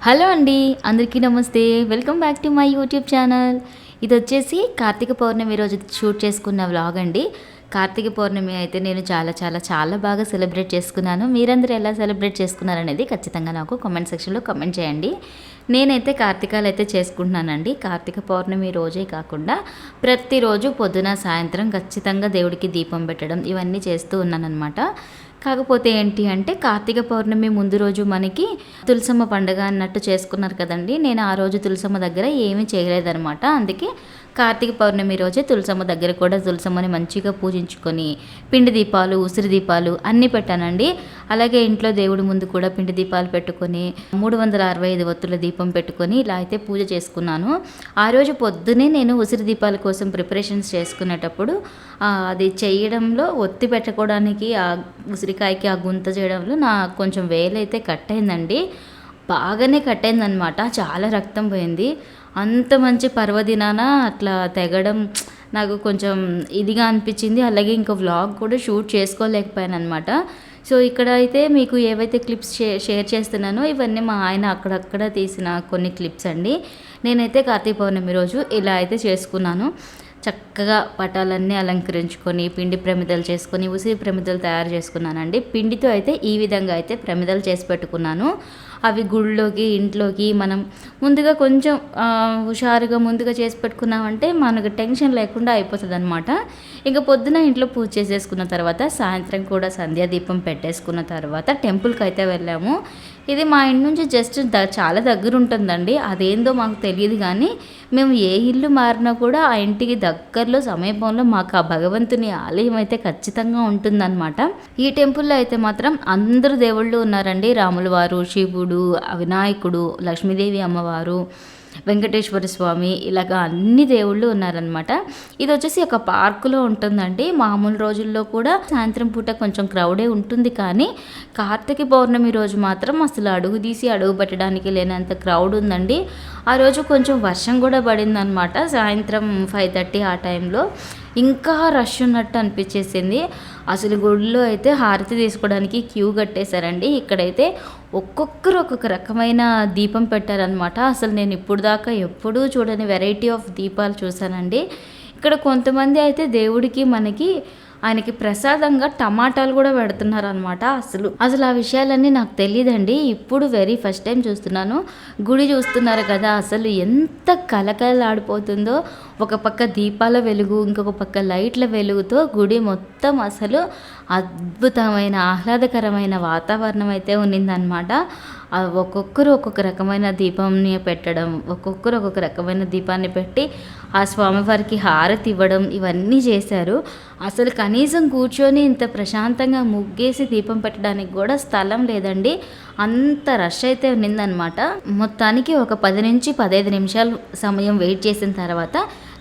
Hello అండి. అందరికీ నమస్తే. Welcome back to my YouTube channel. ఇదొచ్చేసి కార్తీక పౌర్ణమి రోజు షూట్ చేసుకున్న వ్లాగ్ అండి. కార్తీక పౌర్ణమి అయితే నేను చాలా బాగా సెలబ్రేట్ చేసుకున్నాను. మీరందరూ ఎలా సెలబ్రేట్ చేసుకున్నారనేది ఖచ్చితంగా నాకు కామెంట్ సెక్షన్‌లో కామెంట్ చేయండి. నేనైతే కార్తీకాలైతే చేసుకుంటున్నానండి. కార్తీక పౌర్ణమి రోజే కాకుండా ప్రతిరోజు పొద్దున, సాయంత్రం ఖచ్చితంగా దేవుడికి దీపం పెట్టడం ఇవన్నీ చేస్తూ ఉన్నాననమాట. కాకపోతే ఏంటి అంటే కార్తీక పౌర్ణమి ముందు రోజు మనకి తులసమ్మ పండుగ అన్నట్టు చేసుకున్నారు కదండి. నేను ఆ రోజు తులసమ్మ దగ్గర ఏమీ చేయలేదనమాట. అందుకే కార్తీక పౌర్ణమి రోజే తులసమ్మ దగ్గర కూడా తులసమ్మని మంచిగా పూజించుకొని పిండి దీపాలు, ఉసిరి దీపాలు అన్నీ పెట్టానండి. అలాగే ఇంట్లో దేవుడి ముందు కూడా పిండి దీపాలు పెట్టుకొని 365 ఒత్తుల దీపం పెట్టుకొని ఇలా అయితే పూజ చేసుకున్నాను. ఆ రోజు పొద్దునే నేను ఉసిరి దీపాల కోసం ప్రిపరేషన్స్ చేసుకునేటప్పుడు అది చేయడంలో ఒత్తి పెట్టుకోవడానికి ఆ ఉసిరికాయకి ఆ గుంత చేయడంలో నాకు కొంచెం వేలైతే కట్ అయిందండి. బాగానే కట్ అయిందనమాట. చాలా రక్తం పోయింది. అంత మంచి పర్వదినాన అట్లా తెగడం నాకు కొంచెం ఇదిగా అనిపించింది. అలాగే ఇంకో వ్లాగ్ కూడా షూట్ చేసుకోలేకపోయాను అనమాట. సో ఇక్కడ అయితే మీకు ఏవైతే క్లిప్స్ షేర్ చేస్తున్నానో ఇవన్నీ మా ఆయన అక్కడక్కడ తీసిన కొన్ని క్లిప్స్ అండి. నేనైతే కార్తీక పౌర్ణమి రోజు ఇలా అయితే చేసుకున్నాను. చక్కగా పటాలన్నీ అలంకరించుకొని పిండి ప్రమిదలు చేసుకొని ఉసిరి ప్రమిదలు తయారు చేసుకున్నానండి. పిండితో అయితే ఈ విధంగా అయితే ప్రమిదలు చేసి పెట్టుకున్నాను. అవి గుళ్ళోకి ఇంట్లోకి మనం ముందుగా కొంచెం హుషారుగా ముందుగా చేసి పెట్టుకున్నామంటే మనకు టెన్షన్ లేకుండా అయిపోతుంది అనమాట. ఇంకా పొద్దున ఇంట్లో పూజ చేసేసుకున్న తర్వాత సాయంత్రం కూడా సంధ్యాదీపం పెట్టేసుకున్న తర్వాత టెంపుల్కి అయితే వెళ్ళాము. ఇది మా ఇంటి నుంచి జస్ట్ చాలా దగ్గర ఉంటుందండి. అదేందో మాకు తెలియదు కానీ మేము ఏ ఇల్లు మారినా కూడా ఆ ఇంటికి దగ్గరలో సమీపంలో మాకు ఆ భగవంతుని ఆలయం అయితే ఖచ్చితంగా ఉంటుందన్నమాట. ఈ టెంపుల్లో అయితే మాత్రం అందరూ దేవుళ్ళు ఉన్నారండి. రాముల వారు, శివుడు, వినాయకుడు, లక్ష్మీదేవి అమ్మవారు, వెంకటేశ్వర స్వామి ఇలాగ అన్ని దేవుళ్ళు ఉన్నారనమాట. ఇది వచ్చేసి ఒక పార్కులో ఉంటుందండి. మామూలు రోజుల్లో కూడా సాయంత్రం పూట కొంచెం క్రౌడే ఉంటుంది కానీ కార్తీక పౌర్ణమి రోజు మాత్రం అసలు అడుగు తీసి అడుగు పెట్టడానికి లేనంత క్రౌడ్ ఉందండి. ఆ రోజు కొంచెం వర్షం కూడా పడిందనమాట. సాయంత్రం 5:30 ఆ టైంలో ఇంకా రష్ ఉన్నట్టు అనిపించేసింది. అసలు గుడిలో అయితే హారతి తీసుకోవడానికి క్యూ కట్టేశారండి. ఇక్కడైతే ఒక్కొక్కరు ఒక్కొక్క రకమైన దీపం పెట్టారనమాట. అసలు నేను ఇప్పుడు దాకా ఎప్పుడూ చూడని వెరైటీ ఆఫ్ దీపాలు చూశానండి. ఇక్కడ కొంతమంది అయితే దేవుడికి ఆయనకి ప్రసాదంగా టమాటాలు కూడా పెడుతున్నారనమాట. అసలు ఆ విషయాలన్నీ నాకు తెలియదండి. ఇప్పుడు వెరీ ఫస్ట్ టైం చూస్తున్నాను. గుడి చూస్తున్నారు కదా, అసలు ఎంత కలకలలాడిపోతుందో. ఒక పక్క దీపాల వెలుగు, ఇంకొక పక్క లైట్ల వెలుగుతో గుడి మొత్తం అసలు అద్భుతమైన ఆహ్లాదకరమైన వాతావరణం అయితే ఉన్నిందనమాట. ఒక్కొక్కరు ఒక్కొక్క రకమైన దీపాన్ని పెట్టడం, ఒక్కొక్కరు ఒక్కొక్క రకమైన దీపాన్ని పెట్టి ఆ స్వామివారికి హారతి ఇవ్వడం ఇవన్నీ చేశారు. అసలు కనీసం కూర్చొని ఇంత ప్రశాంతంగా ముగ్గేసి దీపం పెట్టడానికి కూడా స్థలం లేదండి. అంత రష్ అయితే ఉన్నిందనమాట. మొత్తానికి ఒక 10 నుంచి 15 నిమిషాలు సమయం వెయిట్ చేసిన తర్వాత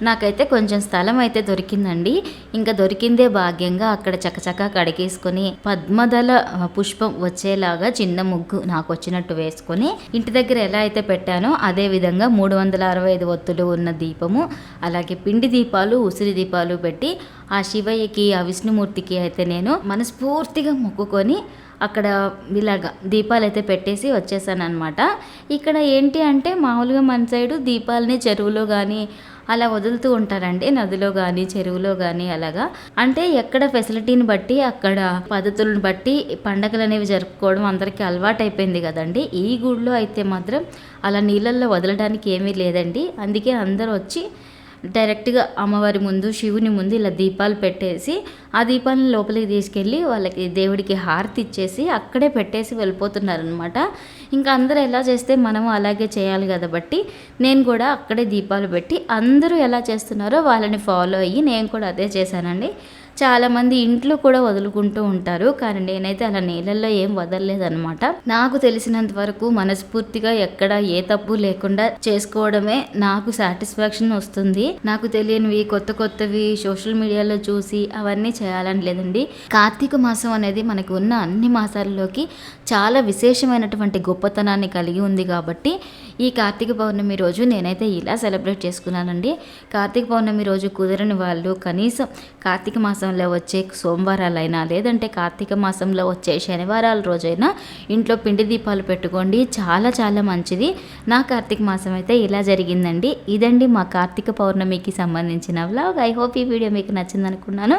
నాకైతే కొంచెం స్థలం అయితే దొరికిందండి. ఇంకా దొరికిందే భాగ్యంగా అక్కడ చకచకా కడిగేసుకొని పద్మదళ పుష్పం వచ్చేలాగా చిన్న ముగ్గు నాకు వచ్చినట్టు వేసుకొని ఇంటి దగ్గర ఎలా అయితే పెట్టానో అదే విధంగా 365 ఒత్తులు ఉన్న దీపము, అలాగే పిండి దీపాలు, ఉసిరి దీపాలు పెట్టి ఆ శివయ్యకి, ఆ విష్ణుమూర్తికి అయితే నేను మనస్ఫూర్తిగా మొక్కుకొని అక్కడ ఇలాగా దీపాలు అయితే పెట్టేసి వచ్చేసాను అనమాట. ఇక్కడ ఏంటి అంటే మామూలుగా మన సైడు దీపాలని చెరువులో కానీ అలా వదులుతూ ఉంటారండి. నదిలో కానీ చెరువులో కానీ అలాగా. అంటే ఎక్కడ ఫెసిలిటీని బట్టి అక్కడ పద్ధతులను బట్టి పండగలు అనేవి జరుపుకోవడం అందరికీ అలవాటు అయిపోయింది కదండి. ఈ గుడిలో అయితే మాత్రం అలా నీళ్ళల్లో వదలడానికి ఏమీ లేదండి. అందుకే అందరూ వచ్చి డైరెక్ట్గా అమ్మవారి ముందు, శివుని ముందు ఇలా దీపాలు పెట్టేసి ఆ దీపాలను లోపలికి తీసుకెళ్ళి వాళ్ళకి దేవుడికి హారతి ఇచ్చేసి అక్కడే పెట్టేసి వెళ్ళిపోతున్నారనమాట. ఇంకా అందరూ ఎలా చేస్తే మనము అలాగే చేయాలి కాబట్టి నేను కూడా అక్కడే దీపాలు పెట్టి అందరూ ఎలా చేస్తున్నారో వాళ్ళని ఫాలో అయ్యి నేను కూడా అదే చేశానండి. చాలామంది ఇంట్లో కూడా వదులుకుంటూ ఉంటారు కానీ నేనైతే అలా నీళ్ళల్లో ఏం వదలలేదనమాట. నాకు తెలిసినంత వరకు మనస్ఫూర్తిగా ఎక్కడ ఏ తప్పు లేకుండా చేసుకోవడమే నాకు సాటిస్ఫాక్షన్ వస్తుంది. నాకు తెలియనివి కొత్తవి సోషల్ మీడియాలో చూసి అవన్నీ చేయాలని లేదండి. కార్తీక మాసం అనేది మనకు ఉన్న అన్ని మాసాల్లోకి చాలా విశేషమైనటువంటి గొప్పతనాన్ని కలిగి ఉంది కాబట్టి ఈ కార్తీక పౌర్ణమి రోజు నేనైతే ఇలా సెలబ్రేట్ చేసుకున్నానండి. కార్తీక పౌర్ణమి రోజు కుదరని వాళ్ళు కనీసం కార్తీక మాసంలో వచ్చే సోమవారాలైనా లేదంటే కార్తీక మాసంలో వచ్చే శనివారాల రోజైనా ఇంట్లో పిండి దీపాలు పెట్టుకోండి. చాలా చాలా మంచిది. నా కార్తీక మాసం అయితే ఇలా జరిగిందండి. ఇదండి మా కార్తీక పౌర్ణమికి సంబంధించిన వ్లాగ్. ఐ హోప్ ఈ వీడియో మీకు నచ్చిందనుకున్నాను.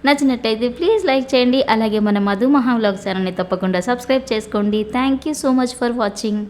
నచ్చినట్టయితే ప్లీజ్ లైక్ చేయండి. అలాగే మన మధు మహా వ్లాగ్ ఛానల్ని తప్పకుండా సబ్స్క్రైబ్ చేసుకోండి. Thank you so much for watching.